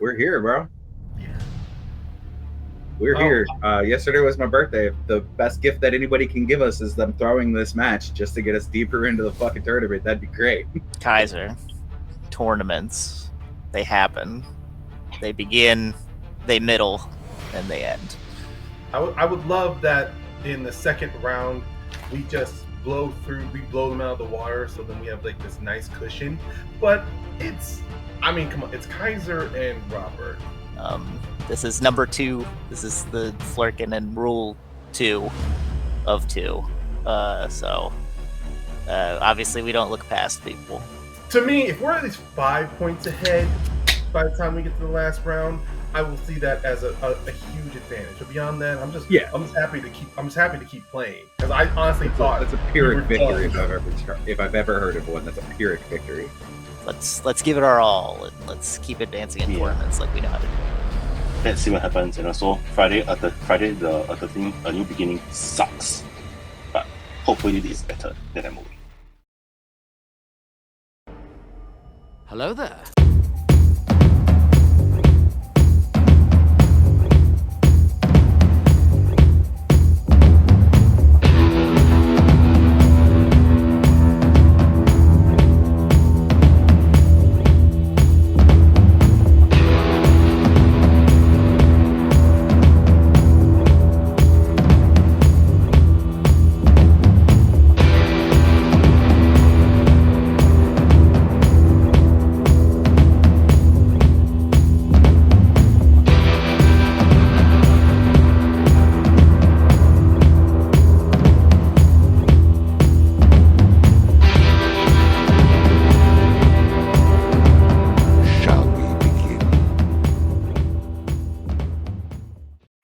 We're here, bro. We're here. Yesterday was my birthday. The best gift that anybody can give us is them throwing this match just to get us deeper into the fucking tournament. That'd be great. Kaiser, tournaments, they happen. They begin, they middle, and they end. I would love that in the second round, we just blow them out of the water, so then we have like this nice cushion. But come on, it's Kaiser and Robert. This is number 2. This is the Flerken and Rule 2 of 2. Obviously we don't look past people. To me, if we're at least 5 points ahead by the time we get to the last round, I will see that as a huge advantage. But beyond that, I'm just happy to keep playing, because I honestly thought it's a Pyrrhic victory if I've ever heard of one. That's a Pyrrhic victory. Let's give it our all, and let's keep advancing in tournaments like we know how to do. Let's see what happens. And also Friday, the thing, A New Beginning sucks, but hopefully it's better than that movie. Hello there.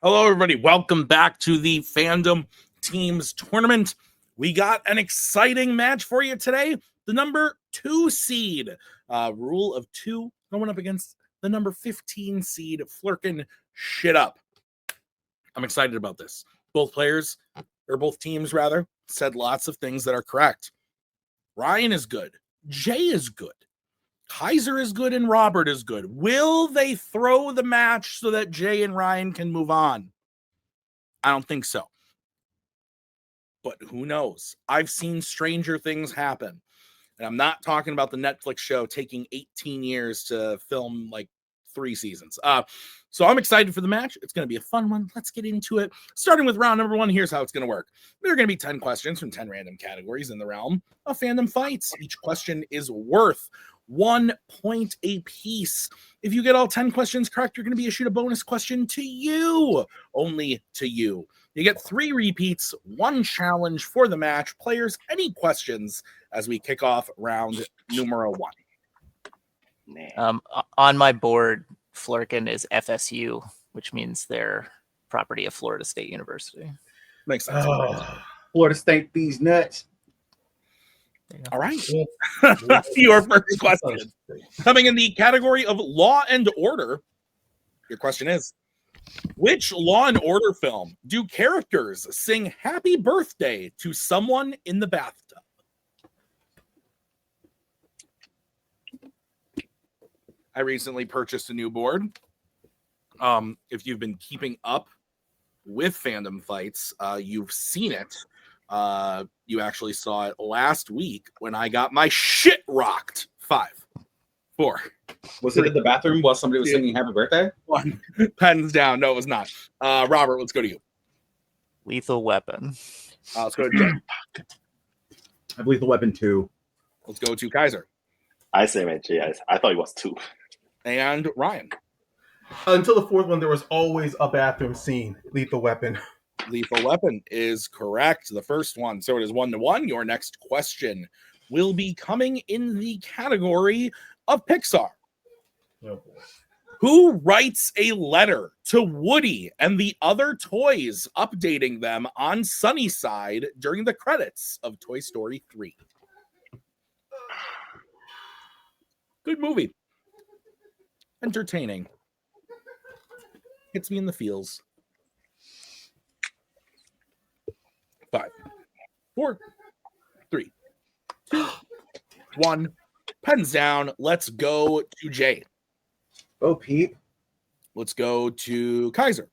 Hello, everybody. Welcome back to the Fandom Teams Tournament. We got an exciting match for you today. The number 2 seed, Rule of 2, going up against the number 15 seed, Flerken Shit Up. I'm excited about this. Both teams, said lots of things that are correct. Ryan is good. Jay is good. Kaiser is good and Robert is good. Will they throw the match so that Jay and Ryan can move on? I don't think so. But who knows? I've seen stranger things happen. And I'm not talking about the Netflix show taking 18 years to film like 3 seasons. So I'm excited for the match. It's going to be a fun one. Let's get into it. Starting with round number 1, here's how it's going to work. There are going to be 10 questions from 10 random categories in the realm of Fandom Fights. Each question is worth 1 point a piece. If you get all 10 questions correct, you're going to be issued a bonus question to you. Only to you. You get 3 repeats, 1 challenge for the match. Players, any questions as we kick off round numero 1? On my board, Flerken is FSU, which means they're property of Florida State University. Makes sense. Florida State, these nuts. All right. Your first question. Coming in the category of Law and Order, your question is, which Law and Order film do characters sing happy birthday to someone in the bathtub? I recently purchased a new board. If you've been keeping up with Fandom Fights, you've seen it. You actually saw it last week when I got my shit rocked. 5, 4. Was it in the bathroom while somebody was singing happy birthday? 1. Pens down. No, it was not. Robert, let's go to you. Lethal Weapon. Let's go to Jay. I believe the weapon 2. Let's go to Kaiser. I say, man, Jay, I thought it was 2. And Ryan. Until the 4th one, there was always a bathroom scene. Lethal Weapon. Lethal Weapon is correct. The first one. So it is 1-1. Your next question will be coming in the category of Pixar. Oh, boy. Who writes a letter to Woody and the other toys, updating them on Sunnyside during the credits of Toy Story 3? Good movie. Entertaining. Hits me in the feels. 5, 4, 3, 2, 1. Pens down. Let's go to Jay. Oh, Pete. Let's go to Kaiser.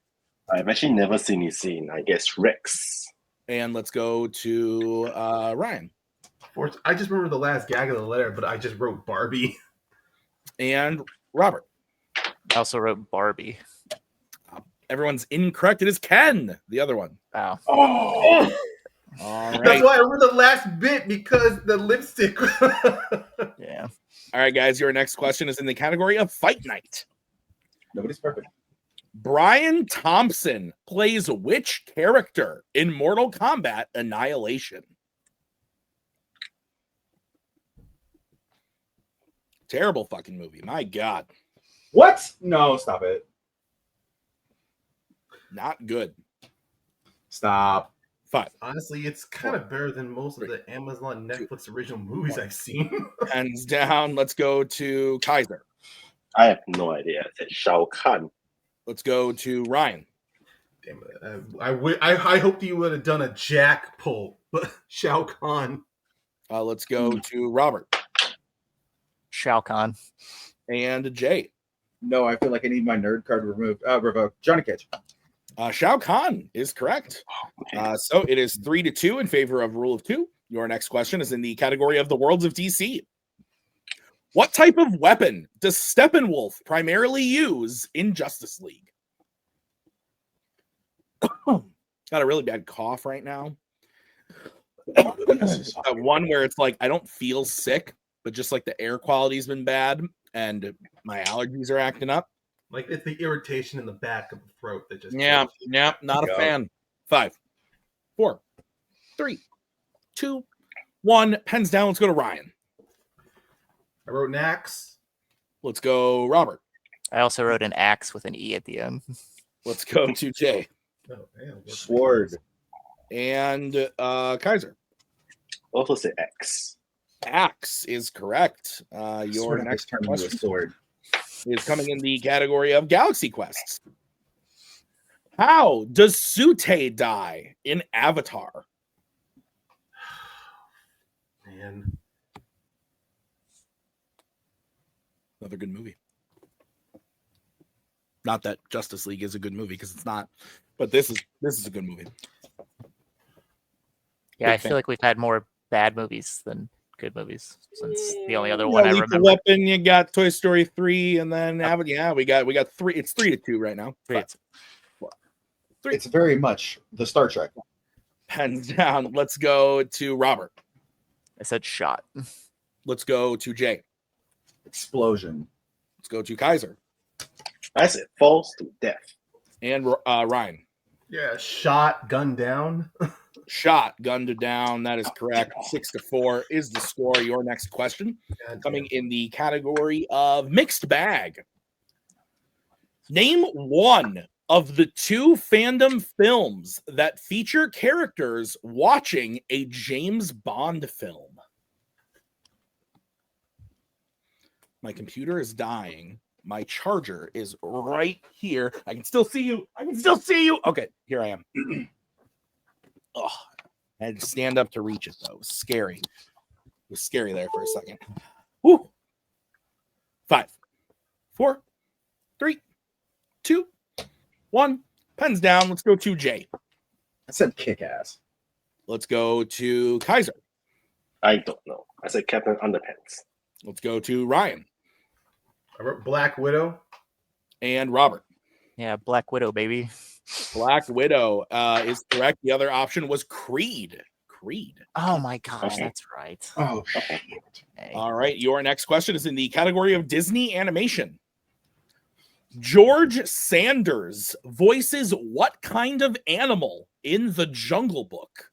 I've actually never seen this scene. I guess Rex. And let's go to Ryan. I just remember the last gag of the letter, but I just wrote Barbie. And Robert. I also wrote Barbie. Everyone's incorrect. It is Ken, the other one. Wow. Oh, All that's right. why I remember the last bit because the lipstick. Yeah. All right, guys. Your next question is in the category of Fight Night. Nobody's perfect. Brian Thompson plays which character in Mortal Kombat Annihilation? Terrible fucking movie. My God. What? No, stop it. Not good. Stop. 5. Honestly, it's kind of better than most of the Amazon Netflix original movies I've seen. Hands down. Let's go to Kaiser. I have no idea. I said Shao Kahn. Let's go to Ryan. Damn it. I hoped you would have done a Jack pull, but Shao Kahn. Let's go to Robert Shao Kahn. and Jay. No, I feel like I need my nerd card removed. Revoked. Johnny Cage. Shao Kahn is correct. So it is 3-2 in favor of Rule of 2. Your next question is in the category of the Worlds of DC. What type of weapon does Steppenwolf primarily use in Justice League? Got a really bad cough right now. One where it's like I don't feel sick, but just like the air quality's been bad and my allergies are acting up. Like it's the irritation in the back of the throat that just Not a fan. 5, 4, 3, 2, 1. Pens down. Let's go to Ryan. I wrote Nax. Let's go, Robert. I also wrote an axe with an E at the end. Let's go to Jay. Oh, damn, Sword. And Kaiser. Also say X. Axe is correct. Your Sword next next turn into a question sword. is coming in the category of Galaxy Quests. How does Sute die in Avatar? Man. Another good movie. Not that Justice League is a good movie because it's not, but this is a good movie. Yeah, Big I fan. feel like we've had more bad movies than good movies since the only other Yeah, one I Lethal remember. Weapon, you got Toy Story 3, and then we got 3. It's 3-2 right now. Great. It's very much the Star Trek. Pens down. Let's go to Robert. I said shot. Let's go to Jay. Explosion. Let's go to Kaiser I said falls to death. and Ryan. Yeah, shot, gun down. Shot, gunned down. That is correct. 6-4 is the score. Your next question coming in the category of mixed bag. Name one of the 2 fandom films that feature characters watching a James Bond film. My computer is dying. My charger is right here. I can still see you. Okay, here I am. Oh, I had to stand up to reach it, though. It was scary. It was scary there for a second. Woo. 5, 4, 3, 2, 1. Pens down. Let's go to Jay. I said kick ass. Let's go to Kaiser. I don't know. I said Captain Underpants. Let's go to Ryan I wrote Black Widow. and Robert. Yeah, Black Widow, baby. Black Widow is correct. The other option was Creed. Oh my gosh, Okay. that's right. Oh, shit. Okay. All right. Your next question is in the category of Disney animation. George Sanders voices what kind of animal in the Jungle Book?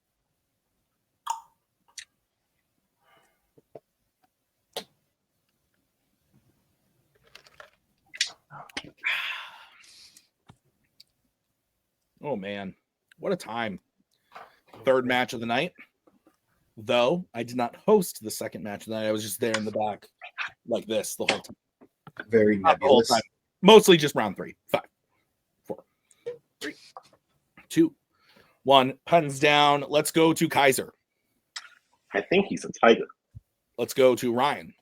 Oh, man. What a time. Third match of the night. Though I did not host the second match of the night. I was just there in the back like this the whole time. Very Not the whole nebulous. time. Mostly just round 3. 5, 4, 3, 2, 1. Pens down. Let's go to Kaiser. I think he's a tiger. Let's go to Ryan.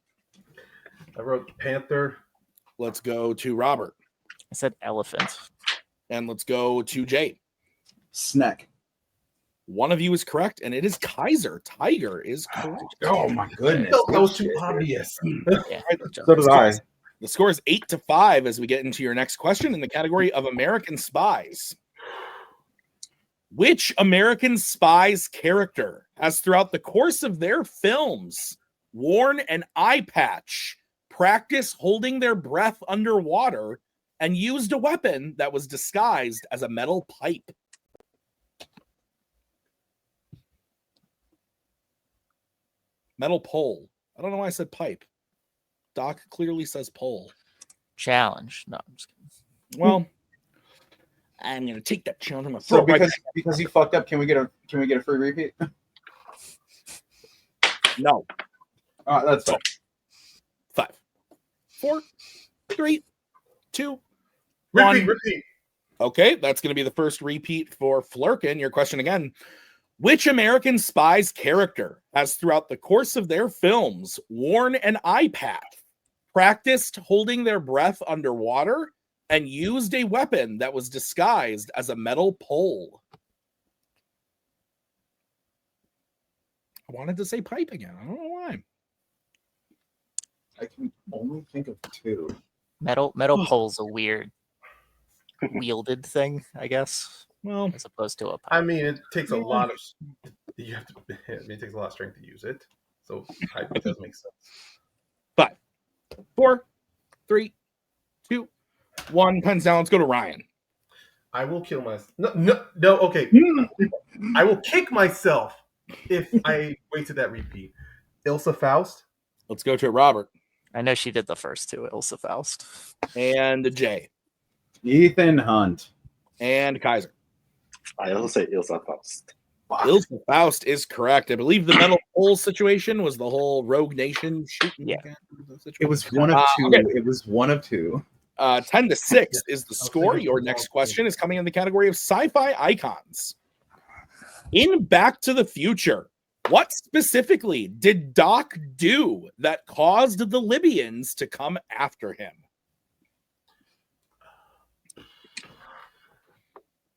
I wrote Panther. Let's go to Robert. I said elephant. And let's go to Jay. Snack. One of you is correct, and it is Kaiser. Tiger is correct. Oh my goodness. That was too Shit. obvious. Yeah. So did I. The score is 8-5 as we get into your next question in the category of American Spies. Which American Spies character has, throughout the course of their films, worn an eye patch, practiced holding their breath underwater, and used a weapon that was disguised as a metal pipe? Metal pole. I don't know why I said pipe. Doc clearly says pole. Challenge. No, I'm just kidding. Well, I'm gonna take that challenge. I'm gonna So throw it right because you fucked up, can we get a free repeat? back. No. That's fine. 5, 4, 3, 2, 1. Repeat. Okay, that's going to be the first repeat for Flerken. Your question again. Which American Spies character has, throughout the course of their films, worn an eye patch, practiced holding their breath underwater, and used a weapon that was disguised as a metal pole? I wanted to say pipe again. I don't know why. I can only think of two. Metal pole's a weird wielded thing, I guess, Well, as opposed to a pipe. I mean, it takes a lot of. You have to. I mean, it takes a lot of strength to use it. So it does make sense. 5, 4, 3, 2, 1. Pens down. Let's go to Ryan. I will kill myself. No. Okay. I will kick myself if I wait to that repeat. Ilsa Faust. Let's go to Robert I know she did the first two, Ilsa Faust. and Jay Ethan Hunt. and Kaiser. I also say Ilsa Faust. Ilsa Faust is correct. I believe the metal pole situation was the whole Rogue Nation shooting. Yeah. It was one of two. Okay. It was one of two. 10-6 is the score. Your next question is coming in the category of sci-fi icons. In Back to the Future, what specifically did Doc do that caused the Libyans to come after him?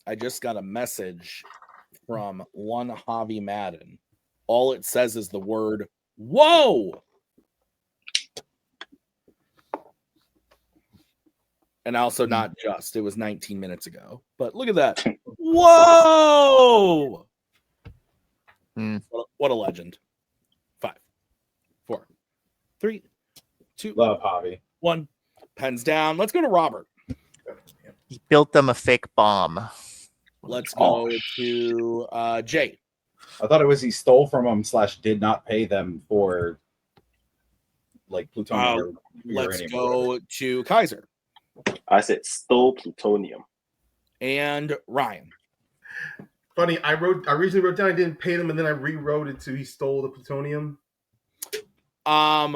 I just got a message from one Javi Madden. All it says is the word, whoa! And also not just. It was 19 minutes ago. But look at that. Whoa! What a legend. 5, 4, 3, 2, Love Javi. 1. Pens down. Let's go to Robert. He built them a fake bomb. Let's go to Jay. I thought it was he stole from them / did not pay them for like plutonium. or Let's uranium or whatever. go to Kaiser I said stole plutonium. and Ryan. Funny, I originally wrote down I didn't pay them, and then I rewrote it to he stole the plutonium. I'm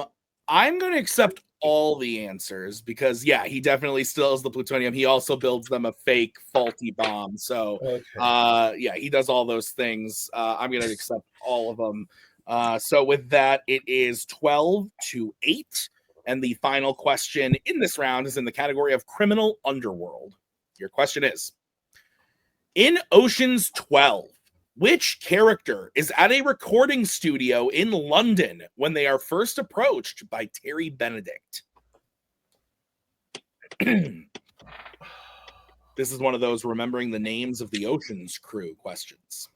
going to accept all the answers because, yeah, he definitely steals the plutonium. He also builds them a fake faulty bomb. So, Okay. yeah, he does all those things. I'm going to accept all of them. So with that, it is 12-8. And the final question in this round is in the category of criminal underworld. Your question is, in Ocean's 12, which character is at a recording studio in London when they are first approached by Terry Benedict? This is one of those remembering the names of the Ocean's crew questions.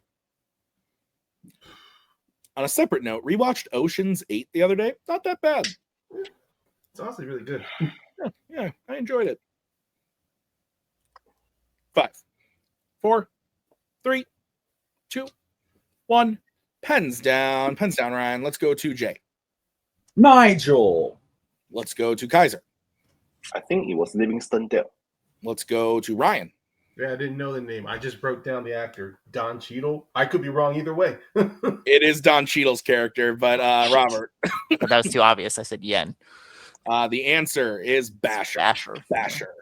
On a separate note, rewatched Ocean's 8 the other day. Not that bad. It's honestly really good. Yeah, I enjoyed it. 5, 4, 3, 2, 1. Pens down, Ryan. Let's go to Jay. Nigel. Let's go to Kaiser. I think it was Livingston Dale. Let's go to Ryan. Yeah, I didn't know the name. I just wrote down the actor, Don Cheadle. I could be wrong either way. It is Don Cheadle's character, but Robert. But that was too obvious. I said yen. The answer is Basher. Basher.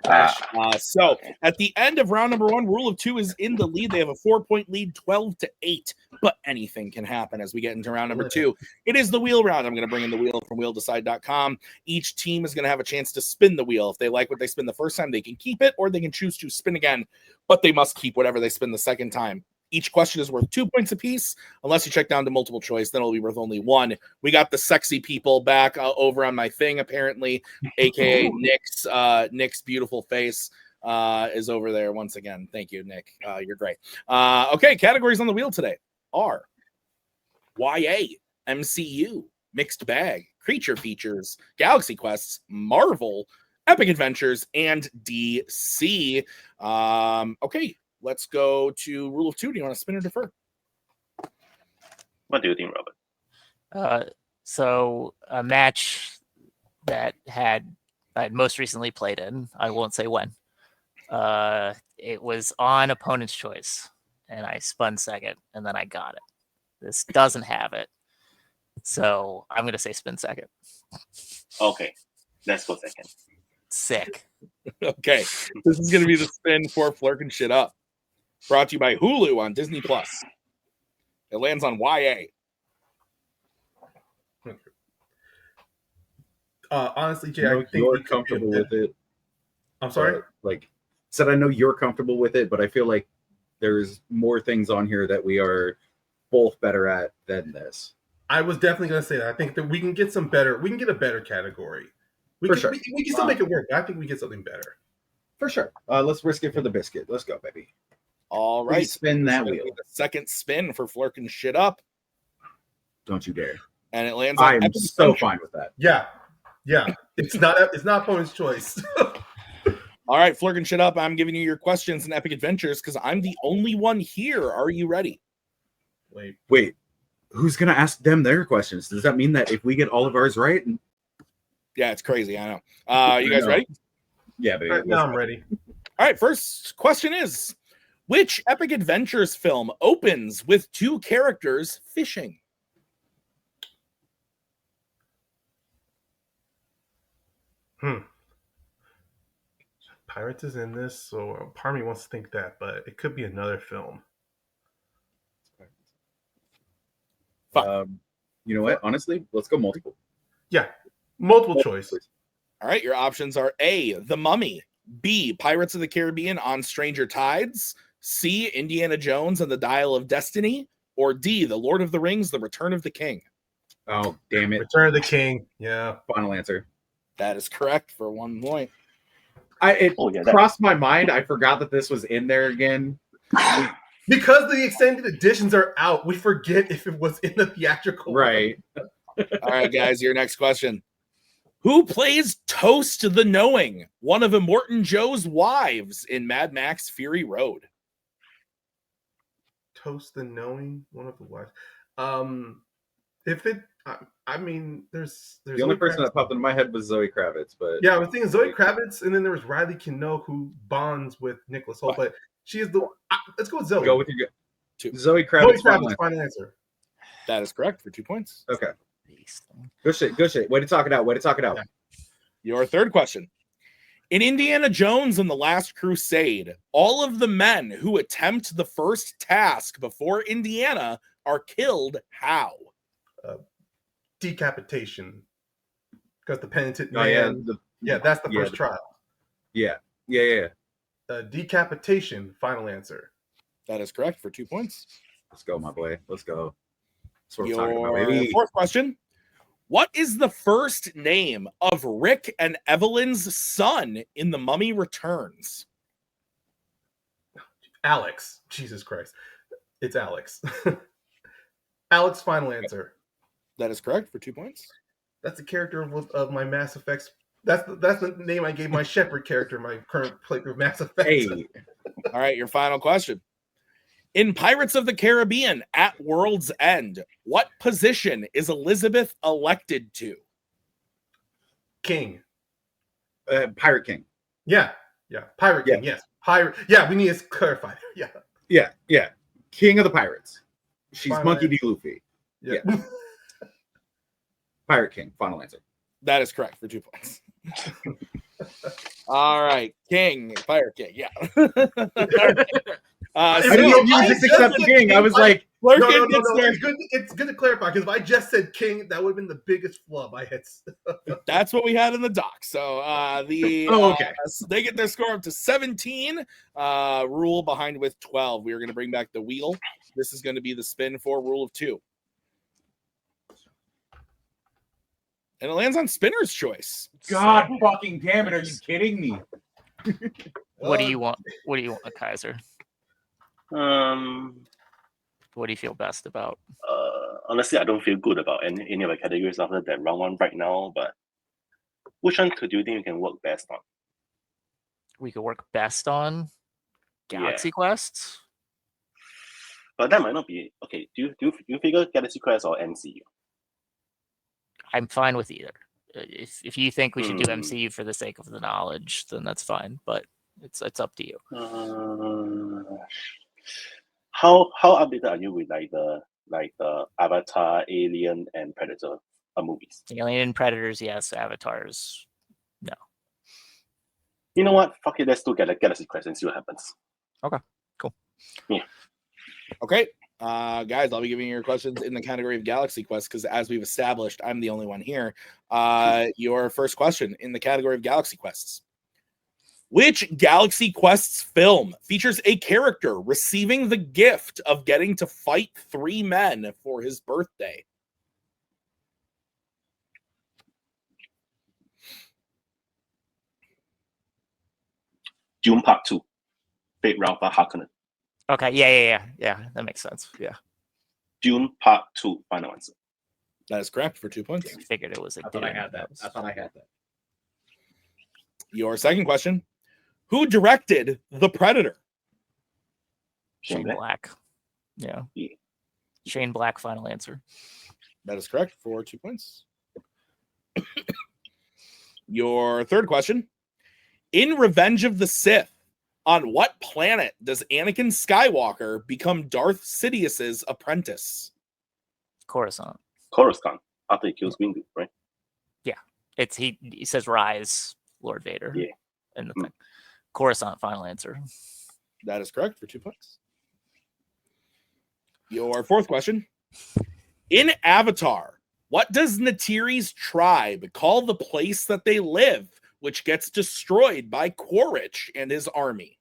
So at the end of round number 1, Rule of 2 is in the lead. They have a 4-point lead, 12-8. But anything can happen as we get into round number 2. It is the wheel round. I'm going to bring in the wheel from wheeldecide.com. Each team is going to have a chance to spin the wheel. If they like what they spin the first time, they can keep it, or they can choose to spin again. But they must keep whatever they spin the second time. Each question is worth 2 points apiece. Unless you check down to multiple choice, then it'll be worth only 1. We got the sexy people back over on my thing, apparently, aka Nick's beautiful face is over there once again. Thank you, Nick. You're great. Okay, categories on the wheel today are YA, MCU, Mixed Bag, Creature Features, Galaxy Quests, Marvel, Epic Adventures, and DC. Okay. Let's go to Rule of 2. Do you want to spin or defer? What do you think, Robert? So a match that I had most recently played in, I won't say when. It was on opponent's choice, and I spun second, and then I got it. This doesn't have it, so I'm going to say spin second. Okay, let's go second. Sick. Okay, this is going to be the spin for Flerken Shit Up. Brought to you by Hulu on Disney+. It lands on YA. Honestly, Jay, I I know think you're comfortable with it. I'm sorry? Said I know you're comfortable with it, but I feel like there's more things on here that we are both better at than this. I was definitely going to say that. I think that we can get a better category. We can still make it work, but I think we get something better. For sure. Let's risk it for the biscuit. Let's go, baby. All right. Please spin that wheel. The second spin for Flerken Shit Up. Don't you dare. And it lands on I'm so fine with that. Yeah. It's not opponent's choice. All right, Flerken Shit Up. I'm giving you your questions and Epic Adventures because I'm the only one here. Are you ready? Wait. Who's going to ask them their questions? Does that mean that if we get all of ours right? Yeah, it's crazy. I know. You guys ready? Yeah, baby. Right, now I'm ready. All right, first question is, which Epic Adventures film opens with 2 characters fishing? Pirates is in this, so part of me wants to think that, but it could be another film. You know what? Honestly, let's go multiple. Yeah, multiple choice. All right, your options are A, The Mummy, B, Pirates of the Caribbean on Stranger Tides, C, Indiana Jones and the Dial of Destiny, or D, The Lord of the Rings, The Return of the King. Oh, damn it. Return of the King. Yeah. Final answer. That is correct for 1 point. It crossed my mind. I forgot that this was in there again. Because the extended editions are out, we forget if it was in the theatrical. Right. All right, guys, your next question. Who plays Toast the Knowing, one of Immortan Joe's wives in Mad Max Fury Road? Toast the Knowing, one of the wives. There's the only person that popped into my head was Zoe Kravitz, but yeah, I was thinking Zoe Kravitz, and then there was Riley Keough who bonds with Nicholas Hoult, but she is the. Let's go with Zoe. Go with your Zoe Kravitz. Final answer. That is correct for 2 points. Okay. Good shit. Way to talk it out. Yeah. Your third question. In Indiana Jones and the Last Crusade, all of the men who attempt the first task before Indiana are killed how? Decapitation. Because the penitent man. That's the first trial. Yeah. Decapitation. Final answer. That is correct for 2 points. Let's go, my boy. Let's go. That's what Your I'm talking about, baby. fourth question. What is the first name of Rick and Evelyn's son in The Mummy Returns? Alex. Jesus Christ. It's Alex. Alex, final answer. That is correct for 2 points. That's the character of my Mass Effect. That's the name I gave my Shepard character in my current playthrough of Mass Effect. Hey. All right, your final question. In Pirates of the Caribbean at World's End, what position is Elizabeth elected to? King. Pirate King. Yeah. Pirate King, yes. Pirate. Yeah, we need to clarify. Yeah. King of the Pirates. She's Final Monkey answer. D. Luffy. Yeah. Pirate King. Final answer. That is correct for 2 points. All right, King, Fire King, yeah. I If didn't know if you I would just just accept said King. I was like, Flerken No. gets there. It's good to clarify because if I just said King, that would have been the biggest flub I had. That's what we had in the doc. So okay. they get their score up to 17. Rule behind with 12. We are going to bring back the wheel. This is going to be the spin for rule of 2. And it lands on Spinner's choice. God fucking damn it! Are you kidding me? What do you want? What do you want, Kaiser? Um, What do you feel best about? honestly, I don't feel good about any of the categories after that round 1 right now. But which one do you think you can work best on? We could work best on Galaxy Quests. But that might not be okay. Do you figure Galaxy Quest or MCU? I'm fine with either. If you think we should do MCU for the sake of the knowledge, then that's fine. But it's up to you. How updated are you with like the Avatar, Alien, and Predator movies? Alien and Predators, yes. Avatars, no. You know what? Fuck it. Let's do Galaxy Quest and see what happens. Okay, cool. Yeah. Okay. Guys, I'll be giving you your questions in the category of Galaxy Quest because as we've established, I'm the only one here. Your first question in the category of Galaxy Quests. Which Galaxy Quests film features a character receiving the gift of getting to fight 3 men for his birthday? Dune Part 2. Fate Ralph Harkonnen. Okay, yeah. That makes sense. Yeah. Dune Part 2. Final answer. That is correct for 2 points. I figured it was a I thought I had that. Your second question. Who directed The Predator? Shane Black. Yeah. Shane Black, final answer. That is correct for 2 points. Your third question. In Revenge of the Sith, on what planet does Anakin Skywalker become Darth Sidious's apprentice? Coruscant. Coruscant. After he kills Windu, right? Yeah. He says rise, Lord Vader. Yeah. In the thing. Coruscant, final answer. That is correct for 2 points. Your fourth question. In Avatar, what does Neytiri's tribe call the place that they live, which gets destroyed by Quaritch and his army?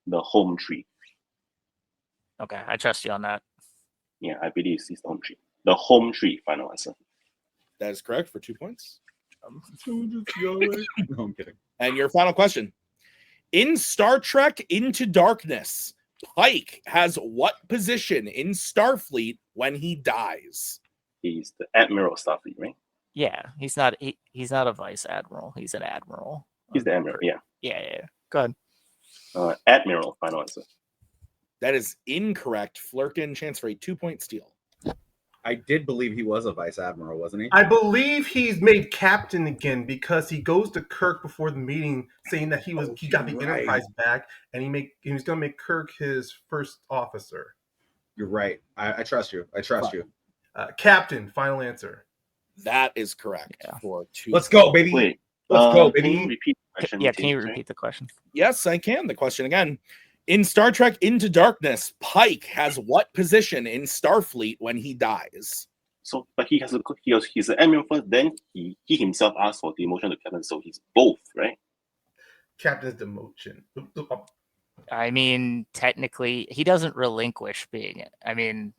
The home tree. Okay, I trust you on that. Yeah, I believe it's the home tree. The home tree, final answer. That is correct for 2 points. No, I'm kidding. And your final question. In Star Trek Into Darkness, Pike has what position in Starfleet when he dies? He's the Admiral of Starfleet, right? Yeah, he's not a vice admiral. He's an admiral. He's the Admiral, yeah. Yeah. Go ahead. Admiral, final answer. That is incorrect. Flerken, chance for a 2-point steal. I did believe he was a vice admiral, wasn't he? I believe he's made captain again because he goes to Kirk before the meeting saying that he got the Enterprise back and he was going to make Kirk his first officer. You're right. I trust you. I trust you. Captain, final answer. That is correct for 2. Let's go, baby. Wait. Let's go, Can baby. you repeat the question? Yeah, can you repeat the question? Yes, I can. The question again. In Star Trek Into Darkness, Pike has what position in Starfleet when he dies? So, but he's an admiral first, then he himself asked for demotion to captain, so he's both, right? Captain's demotion. I mean, technically, he doesn't relinquish being it. I mean,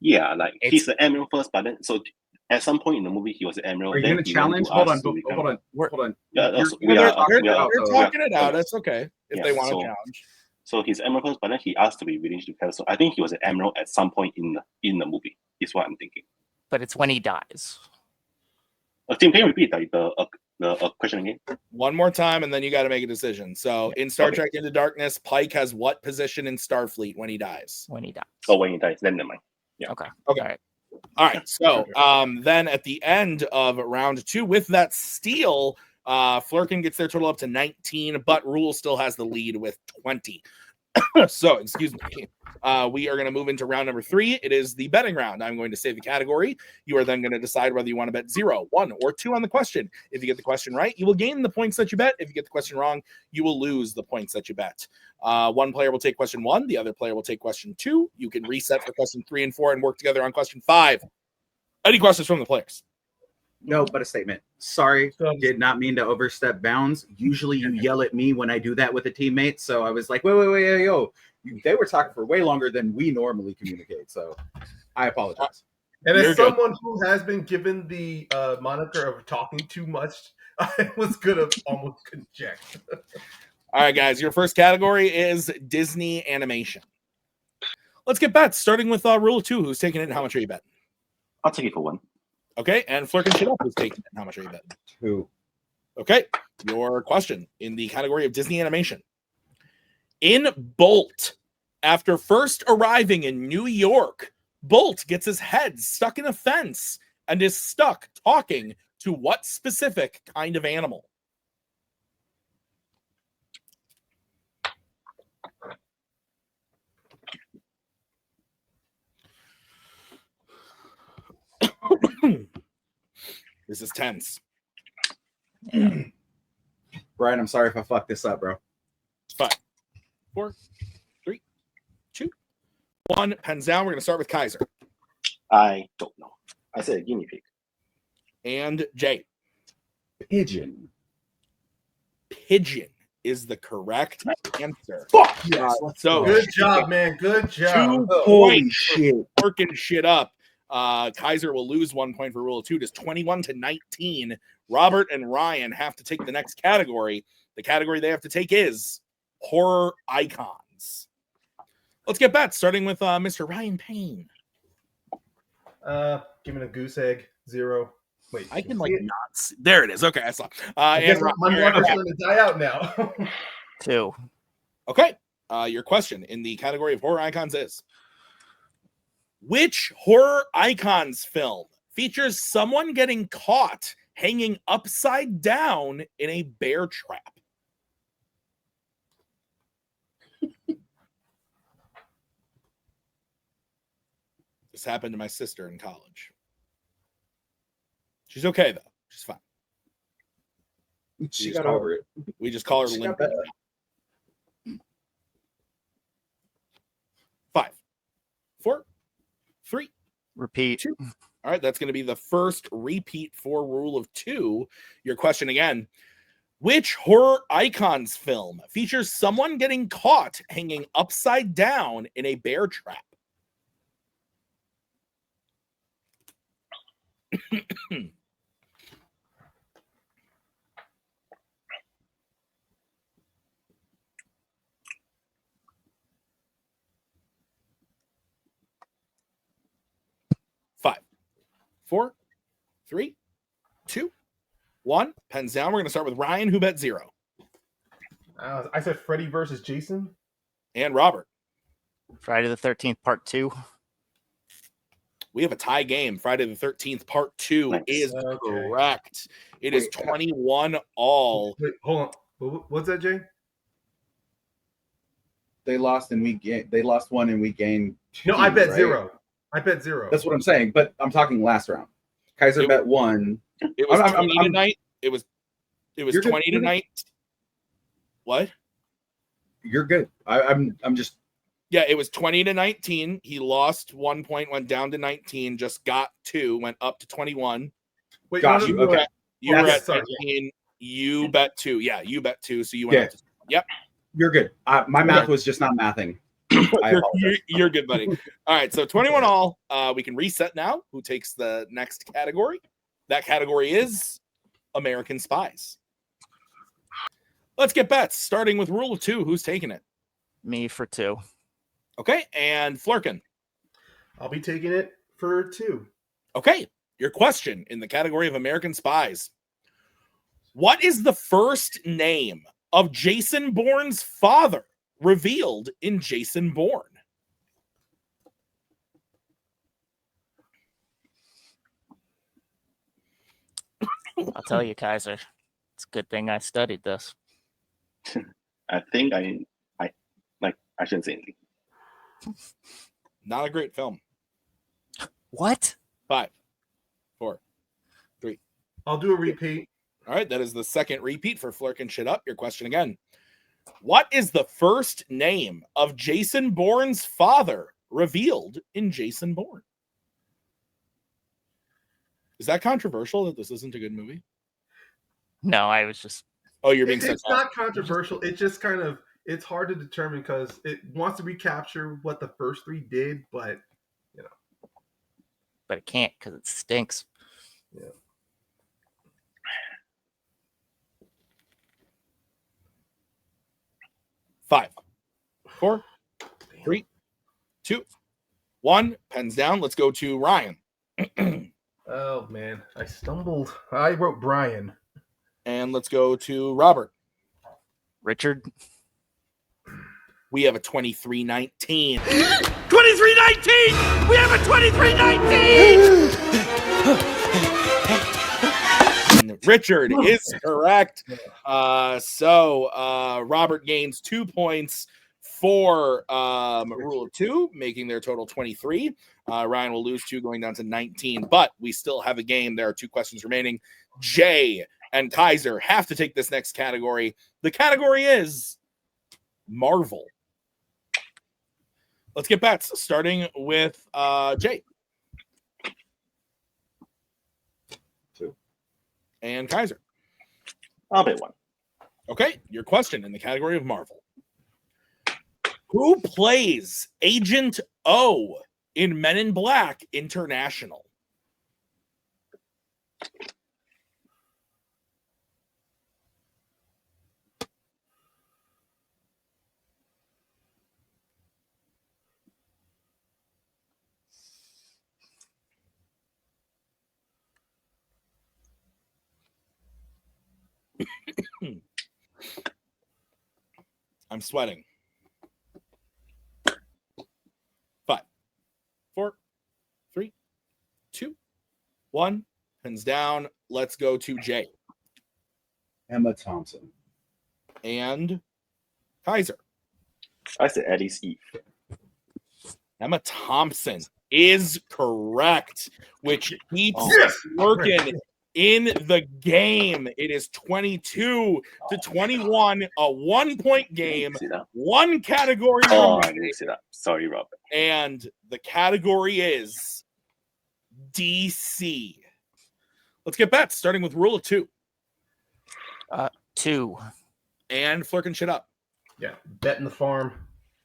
yeah, like he's an admiral first, but then so at some point in the movie he was an admiral. Are you going to challenge? Hold on. Yeah, we're talking it out. That's okay if they want to challenge. So he's admiral first, but then he asked to be released to captain. So I think he was an admiral at some point in the movie. Is what I'm thinking. But it's when he dies. Tim, can you repeat the question again? One more time, and then you got to make a decision. So, in Star Trek Into Darkness, Pike has what position in Starfleet when he dies? When he dies. Oh, when he dies, then never mind. Yeah. Okay. All right. So, then at the end of round 2, with that steal, Flerken gets their total up to 19, but Rule still has the lead with 20. So, excuse me. We are going to move into round number 3. It is the betting round. I'm going to say the category. You are then going to decide whether you want to bet 0, 1, or 2 on the question. If you get the question right, you will gain the points that you bet. If you get the question wrong, you will lose the points that you bet. One player will take question 1. The other player will take question 2. You can reset for question 3 and 4 and work together on question 5. Any questions from the players? No, but a statement. Sorry, did not mean to overstep bounds. Usually you yell at me when I do that with a teammate. So I was like, wait, yo. They were talking for way longer than we normally communicate. So I apologize. And as someone who has been given the moniker of talking too much, I was going to almost conject. All right, guys. Your first category is Disney animation. Let's get bets, starting with rule of 2. Who's taking it and how much are you betting? I'll take it for 1. Okay, and Flerken shit up. Who's taking it and how much are you betting? 2. Okay, your question in the category of Disney animation. In Bolt, after first arriving in New York, Bolt gets his head stuck in a fence and is stuck talking to what specific kind of animal? This is tense. Brian, I'm sorry if I fucked this up, bro. 5, 4, 3, 2, 1. Pens down. We're going to start with Kaiser. I don't know. I said a guinea pig. And Jay. Pigeon. Pigeon is the correct answer. Fuck yes. So good job, man. Good job. 2 Holy points. shit. Working shit up. Kaiser will lose 1 point for rule of 2. It is 21-19. Robert and Ryan have to take the next category. The category they have to take is horror icons. Let's get bets, starting with Mr. Ryan Payne. Give me a goose egg. 0. Wait, I can not see. There it is. Okay, I saw. I guess my marker's going to die out now. 2. Okay. Your question in the category of horror icons is: which horror icons film features someone getting caught hanging upside down in a bear trap? This happened to my sister in college. She's okay, though. She's fine. She got over it. We just call her Limp. 5, 4, 3. Repeat. 2. All right, that's going to be the first repeat for rule of 2. Your question again. Which horror icons film features someone getting caught hanging upside down in a bear trap? Five, 4, 3, 2, 1. Pens down. We're going to start with Ryan, who bet 0. I said Freddy versus Jason. And Robert. Friday the 13th, part 2. We have a tie game. Friday the 13th, part 2 is correct. It is 21 all. Wait, hold on. What's that, Jay? They lost and we gained. They lost 1 and we gained 2. No, I bet right? 0. I bet 0. That's what I'm saying. But I'm talking last round. Kaiser bet 1. It was 20 tonight. It was 20 tonight. What? You're good. I'm just. Yeah, it was 20-19. He lost 1 point, went down to 19, just got 2, went up to 21. Wait, got you. Okay. You were at 19. You bet 2. Yeah, you bet 2. So you went up to, yep. You're good. My math was just not mathing. You're good, buddy. All right, so 21 all. We can reset now. Who takes the next category? That category is American Spies. Let's get bets, starting with rule of 2. Who's taking it? Me for 2. Okay, and Flerken. I'll be taking it for 2. Okay, your question in the category of American Spies. What is the first name of Jason Bourne's father revealed in Jason Bourne? I'll tell you, Kaiser. It's a good thing I studied this. I think I I shouldn't say anything. Not a great film. What? 5, 4, 3. I'll do a repeat. All right, that is the second repeat for Flerken Shit Up. Your question again. What is the first name of Jason Bourne's father revealed in Jason Bourne? Is that controversial that this isn't a good movie? No, I was just. Oh, you're being It's not controversial. It's just kind of, it's hard to determine because it wants to recapture what the first 3 did, but But it can't because it stinks. Yeah. Five, 4, 3, 2, 1. Pens down. Let's go to Ryan. Oh man, I stumbled. I wrote Brian. And let's go to Robert. Richard. We have a 23-19. 23-19! We have a 23-19! Richard is correct. So Robert gains 2 points for rule of 2, making their total 23. Ryan will lose 2, going down to 19. But we still have a game. There are 2 questions remaining. Jay and Kaiser have to take this next category. The category is Marvel. Let's get bets, starting with Jay. 2. And Kaiser. I'll bet 1. Okay, your question in the category of Marvel. Who plays Agent O in Men in Black International? I'm sweating. 5, 4, 3, 2, 1. Pins down. Let's go to Jay. Emma Thompson. And Kaiser. I said Eddie's Eve. Emma Thompson is correct, which keeps working in the game. It is 22-21, a 1-point game, 1 category. Oh, I didn't see that. Sorry, Robert. And the category is DC. Let's get bets, starting with rule of 2. 2. And Flerken Shit Up. Yeah, betting the farm.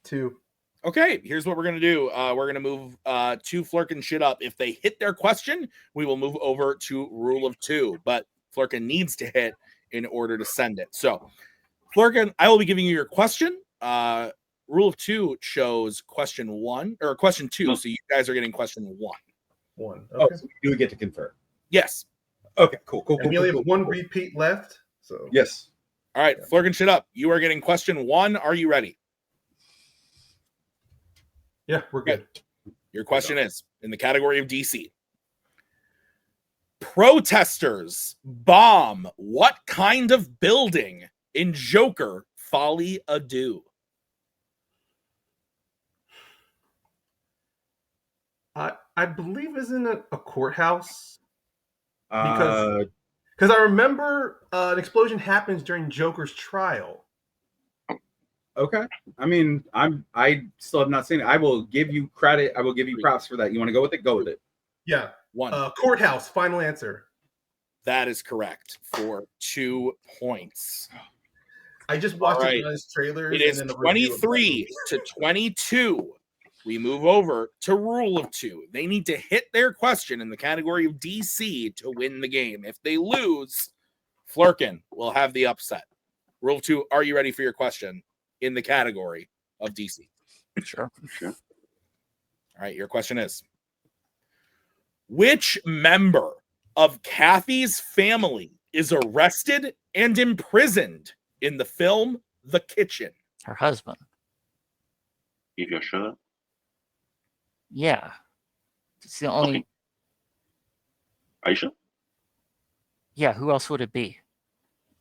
2. Okay, here's what we're going to do. We're going to move to Flerken Shit Up. If they hit their question, we will move over to rule of 2. But Flerken needs to hit in order to send it. So, Flerken, I will be giving you your question. Rule of 2 shows question 1 or question 2. So you guys are getting question 1. 1. Oh, Okay. so do we get to confer? Yes. Okay, cool. And we only have 1 repeat left. So yes. All right, Flerken Shit Up. You are getting question 1. Are you ready? Yeah, we're good. Your question is in the category of DC. Protesters bomb what kind of building in Joker Folly Ado? I believe isn't it a courthouse? Because Because I remember an explosion happens during Joker's trial. okay. I mean, I still have not seen it. I will give you credit. I will give you props for that. You want to go with it? Go with it. Yeah. 1. Courthouse. Final answer. That is correct for 2 points. I just watched All right. it on his trailers. It is 23-22. We move over to rule of 2. They need to hit their question in the category of DC to win the game. If they lose, Flerken will have the upset. Rule 2, are you ready for your question in the category of DC? Sure. All right, your question is, which member of Kathy's family is arrested and imprisoned in the film The Kitchen? Her husband. If you're sure. Yeah. It's the only. Okay. Are you sure? Yeah. Who else would it be?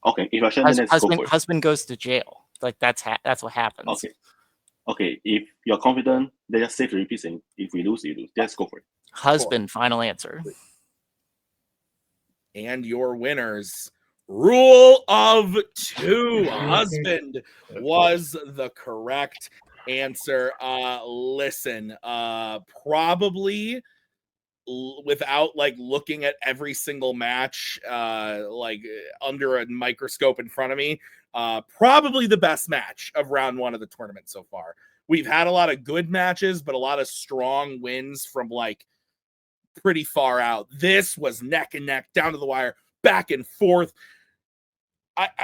Okay, if you're sure, then let's go for it. Husband goes to jail. Like that's what happens. Okay, if you're confident, then just save the repeats, and if we lose, you lose. Just go for it. Husband, final answer. And your winners. Rule of 2. Husband was the correct answer. Listen, probably without like looking at every single match like under a microscope in front of me, probably the best match of round 1 of the tournament so far. We've had a lot of good matches, but a lot of strong wins from like pretty far out. This was neck and neck, down to the wire, back and forth.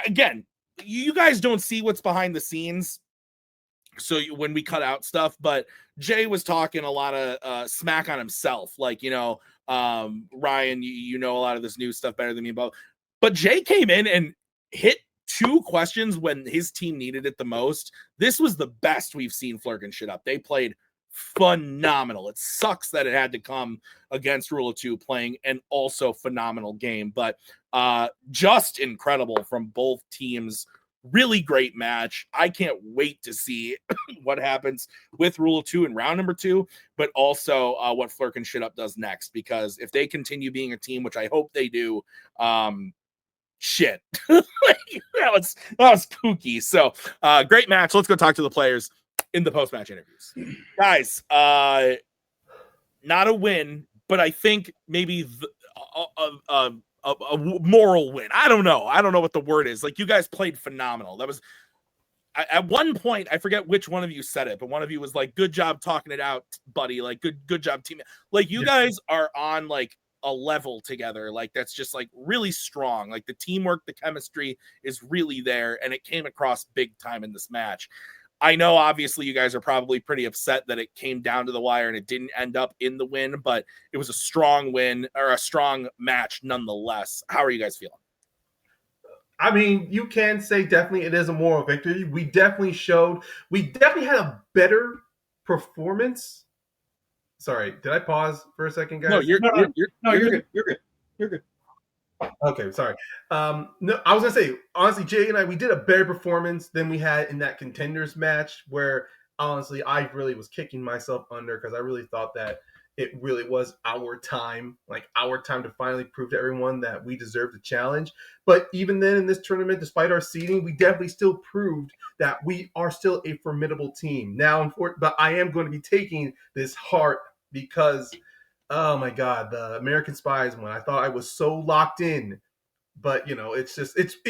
Again, you guys don't see what's behind the scenes, so when we cut out stuff, but Jay was talking a lot of smack on himself, like, you know, Ryan, you know a lot of this new stuff better than me, but Jay came in and hit 2 questions when his team needed it the most. This was the best we've seen Flerken shit up. They played phenomenal. It sucks that it had to come against Rule of 2 playing an also phenomenal game, but just incredible from both teams. Really great match. I can't wait to see what happens with Rule of 2 in round number 2, but also what Flerken shit up does next, because if they continue being a team, which I hope they do, shit. that was kooky. So great match. Let's go talk to the players in the post-match interviews. Guys, not a win, but I think maybe a moral win. I don't know what the word is. Like, you guys played phenomenal. That was at one point, I forget which one of you said it, but one of you was like, good job talking it out, buddy. Like, good job, team. Like, you guys are on like a level together. Like, that's just like really strong. Like, the teamwork, the chemistry is really there, and it came across big time in this match. I know, obviously, you guys are probably pretty upset that it came down to the wire and it didn't end up in the win, but it was a strong win, or a strong match nonetheless. How are you guys feeling? I mean, you can say definitely it is a moral victory. We definitely had a better performance. Sorry, did I pause for a second, guys? No, you're good. You're good. Okay, sorry. No, I was gonna say, honestly, Jay and I, we did a better performance than we had in that contenders match, where honestly, I really was kicking myself under, because I really thought that it really was our time to finally prove to everyone that we deserve the challenge. But even then, in this tournament, despite our seeding, we definitely still proved that we are still a formidable team. Now, but I am going to be taking this hard, because oh my God, the American Spies one. I thought I was so locked in, but you know, it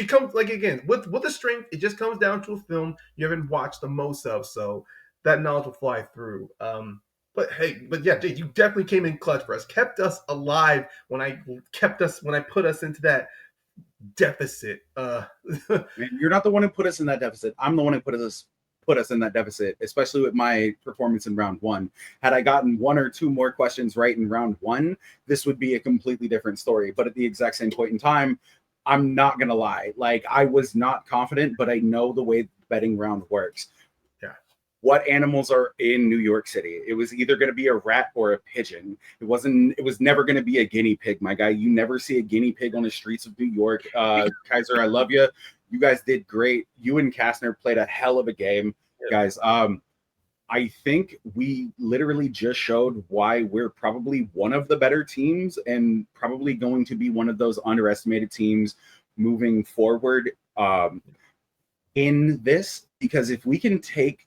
comes, like, again, with the strength, it just comes down to a film you haven't watched the most of, so that knowledge will fly through. But yeah, Jay, you definitely came in clutch for us, kept us alive when I put us into that deficit. Man, you're not the one who put us in that deficit. I'm the one who put us in that deficit, especially with my performance in round 1. Had I gotten 1 or 2 more questions right in round 1, this would be a completely different story. But at the exact same point in time, I'm not gonna lie. Like, I was not confident, but I know the way the betting round works. Yeah. What animals are in New York City? It was either going to be a rat or a pigeon. It was never going to be a guinea pig, my guy. You never see a guinea pig on the streets of New York. Kaiser, I love you. You guys did great. You and Kastner played a hell of a game, guys. I think we literally just showed why we're probably one of the better teams, and probably going to be one of those underestimated teams moving forward in this. Because if we can take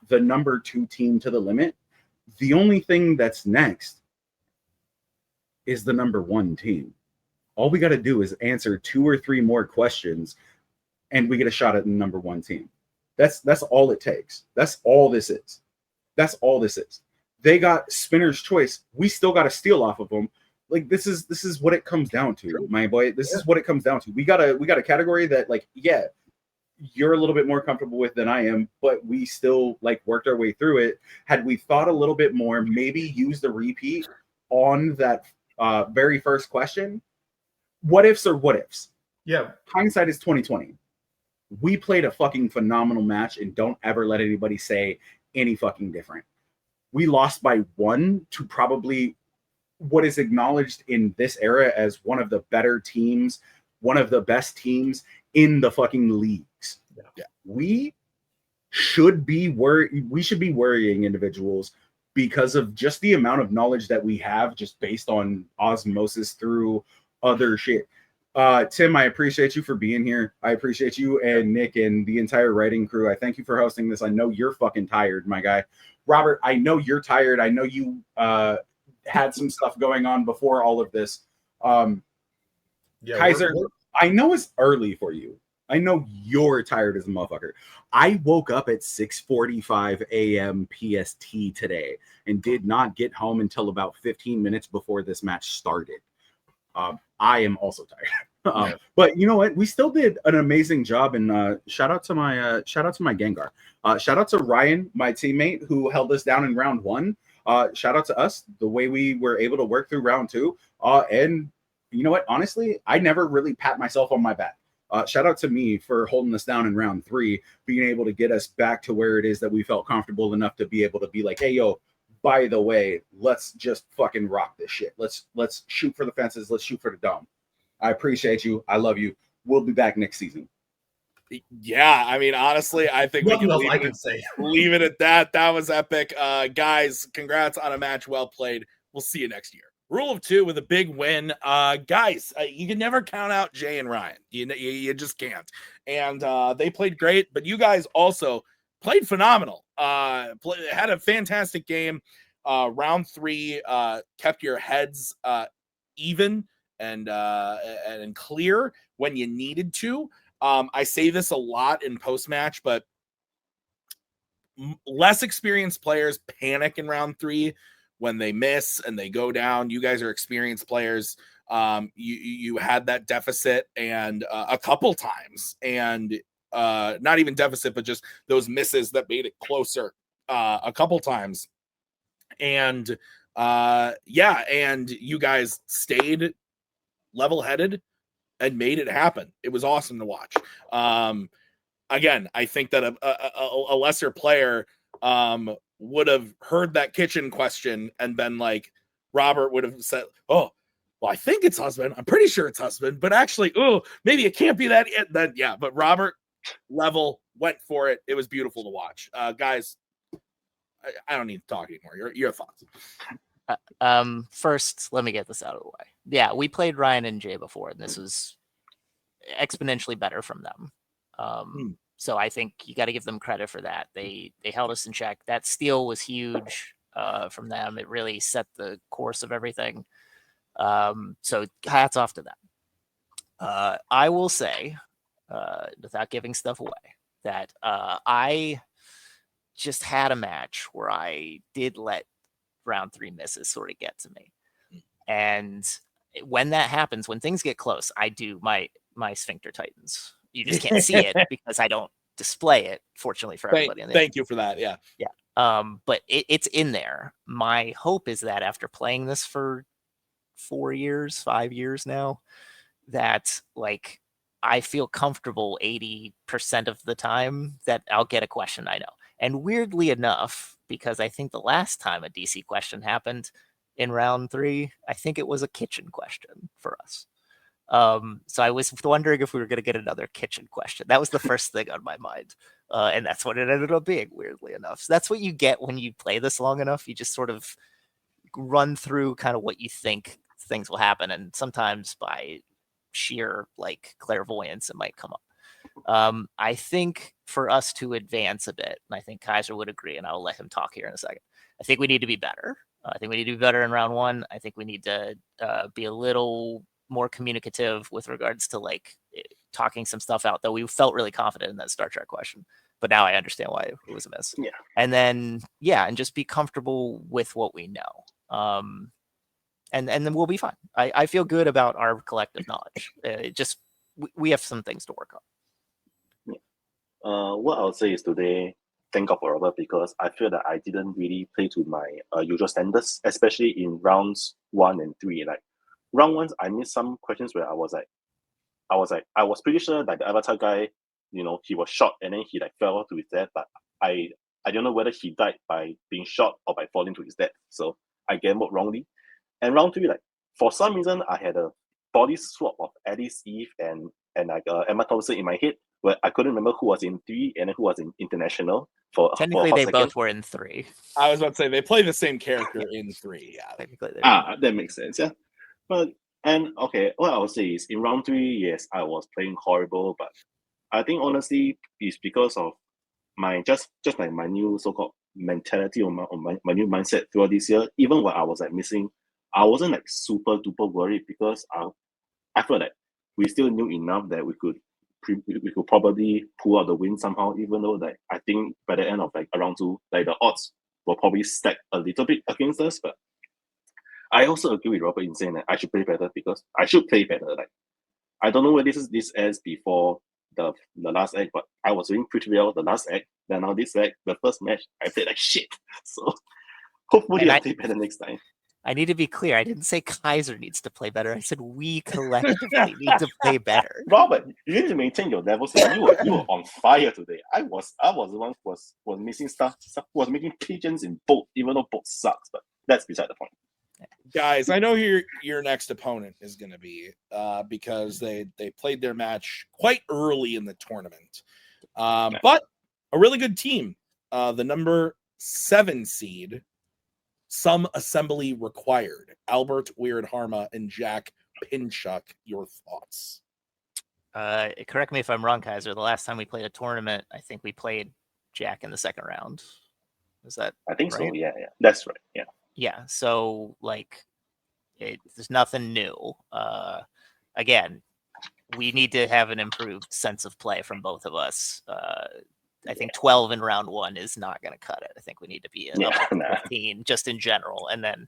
the number 2 team to the limit, the only thing that's next is the number 1 team. All we got to do is answer 2 or 3 more questions, and we get a shot at the number 1 team. That's all it takes. That's all this is. They got spinner's choice. We still got to steal off of them. Like, this is what it comes down to, my boy. This is what it comes down to. We got a category that, like, yeah, you're a little bit more comfortable with than I am, but we still, like, worked our way through it. Had we thought a little bit more, maybe used a repeat on that very first question, what ifs or what ifs? Yeah. Hindsight is 2020. We played a fucking phenomenal match, and don't ever let anybody say any fucking different. We lost by 1 to probably what is acknowledged in this era as one of the better teams, one of the best teams in the fucking leagues. Yeah. We should be we should be worrying individuals because of just the amount of knowledge that we have just based on osmosis through other shit. Tim, I appreciate you for being here. I appreciate you and Nick and the entire writing crew. I thank you for hosting this. I know you're fucking tired, my guy. Robert, I know you're tired. I know you had some stuff going on before all of this. Kaiser, I know it's early for you. I know you're tired as a motherfucker. I woke up at 6:45 a.m. PST today and did not get home until about 15 minutes before this match started. I am also tired. But you know what? We still did an amazing job. And shout out to my Gengar. Shout out to Ryan, my teammate, who held us down in round 1. Shout out to us, the way we were able to work through round 2. And you know what? Honestly, I never really pat myself on my back. Shout out to me for holding us down in round 3, being able to get us back to where it is that we felt comfortable enough to be able to be like, hey, yo, by the way, let's just fucking rock this shit. Let's shoot for the fences. Let's shoot for the dome. I appreciate you. I love you. We'll be back next season. Yeah, I mean, honestly, I think we can leave it at that. That was epic. Guys, congrats on a match well played. We'll see you next year. Rule of 2 with a big win. Guys, you can never count out Jay and Ryan. You just can't. And they played great, but you guys also played phenomenal. Had a fantastic game. Round 3 kept your heads even and clear when you needed to. I say this a lot in post-match, but less experienced players panic in round 3 when they miss and they go down. You guys are experienced players. You had that deficit and a couple times, and not even deficit, but just those misses that made it closer a couple times. And and you guys stayed level-headed and made it happen. It was awesome to watch. Again, I think that a lesser player would have heard that kitchen question and been like, Robert would have said, oh, well, I think it's husband. I'm pretty sure it's husband, but actually, maybe it can't be that. Then, yeah, but Robert level went for it. It was beautiful to watch. Guys, I don't need to talk anymore. Your thoughts. First, let me get this out of the way. Yeah, we played Ryan and Jay before, and this was exponentially better from them. So I think you got to give them credit for that. They held us in check. That steal was huge from them. It really set the course of everything. So hats off to them. I will say, without giving stuff away, that I just had a match where I did let round 3 misses sort of get to me. And when that happens, when things get close, I do my sphincter tightens. You just can't see it because I don't display it, fortunately for everybody. Thank you for that. Yeah. But it's in there. My hope is that after playing this for 5 years now, that like I feel comfortable 80% of the time that I'll get a question I know. And weirdly enough, because I think the last time a DC question happened in round 3, I think it was a kitchen question for us. So I was wondering if we were going to get another kitchen question. That was the first thing on my mind. And that's what it ended up being, weirdly enough. So that's what you get when you play this long enough. You just sort of run through kind of what you think things will happen. And sometimes by sheer like clairvoyance, it might come up. I think for us to advance a bit, and I think Kaiser would agree, and I'll let him talk here in a second. I think we need to be better. I think we need to be better in round 1. I think we need to be a little more communicative with regards to like talking some stuff out, though we felt really confident in that Star Trek question, but now I understand why it was a miss. Yeah. And then, and just be comfortable with what we know. And then we'll be fine. I feel good about our collective knowledge. We have some things to work on. What I would say is today, thank God for Robert, because I feel that I didn't really play to my usual standards, especially in rounds 1 and 3. Like round 1, I missed some questions where I was pretty sure that the Avatar guy, he was shot and then he like fell to his death, but I don't know whether he died by being shot or by falling to his death. So I gambled wrongly. And round 3, like for some reason, I had a body swap of Alice Eve and like Emma Thompson in my head, where I couldn't remember who was in 3 and who was in international for Technically, for a they second. both were in 3. I was about to say they play the same character in 3. Yeah. Technically, That makes sense. Yeah, but okay, what I would say is in round 3, yes, I was playing horrible, but I think honestly it's because of my just like my new so-called mentality or my new mindset throughout this year. Even when I was like missing, I wasn't like super duper worried because I felt like we still knew enough that we could probably pull out the win somehow, even though like I think by the end of like around 2, like the odds will probably stack a little bit against us. But I also agree with Robert in saying that I should play better because I should play better. Like I don't know where this ends before the last act, but I was doing pretty well the last act. Then now this act, the first match, I played like shit. So hopefully I play better next time. I need to be clear. I didn't say Kaiser needs to play better. I said we collectively need to play better. Robert, you need to maintain your levels. You were on fire today. I was the one who was missing stuff. Who was making pigeons in both, even though both sucks. But that's beside the point. Guys, I know who your next opponent is going to be because they played their match quite early in the tournament. But a really good team. The number 7 seed, some assembly required. Albert Weird Harma and Jack Pinchuk, your thoughts? Correct me if I'm wrong, Kaiser. The last time we played a tournament, I think we played Jack in the second round. Is that I think right? so, yeah. That's right. Yeah. Yeah, so like there's nothing new. Again, we need to have an improved sense of play from both of us. I think 12 in round 1 is not going to cut it. I think we need to be up to 15 just in general, and then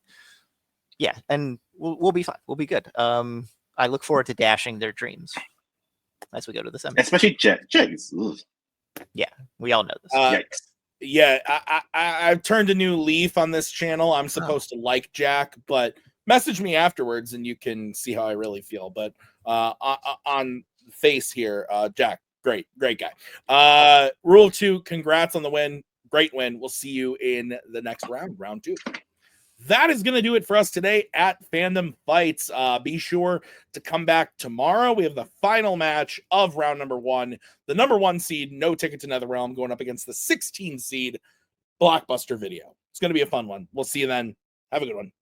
and we'll be fine. We'll be good. I look forward to dashing their dreams as we go to the semi. Especially Jack. Jack is yeah, we all know this. Yikes. Yeah, I've turned a new leaf on this channel. I'm supposed to like Jack, but message me afterwards and you can see how I really feel. But on face here, Jack, great guy. Rule 2, congrats on the win. Great win. We'll see you in the next round 2. That is going to do it for us today at Fandom Fights. Be sure to come back tomorrow. We have the final match of round number 1. The number 1 seed, No Ticket to NetherRealm, going up against the 16 seed, Blockbuster Video. It's going to be a fun one. We'll see you then. Have a good one.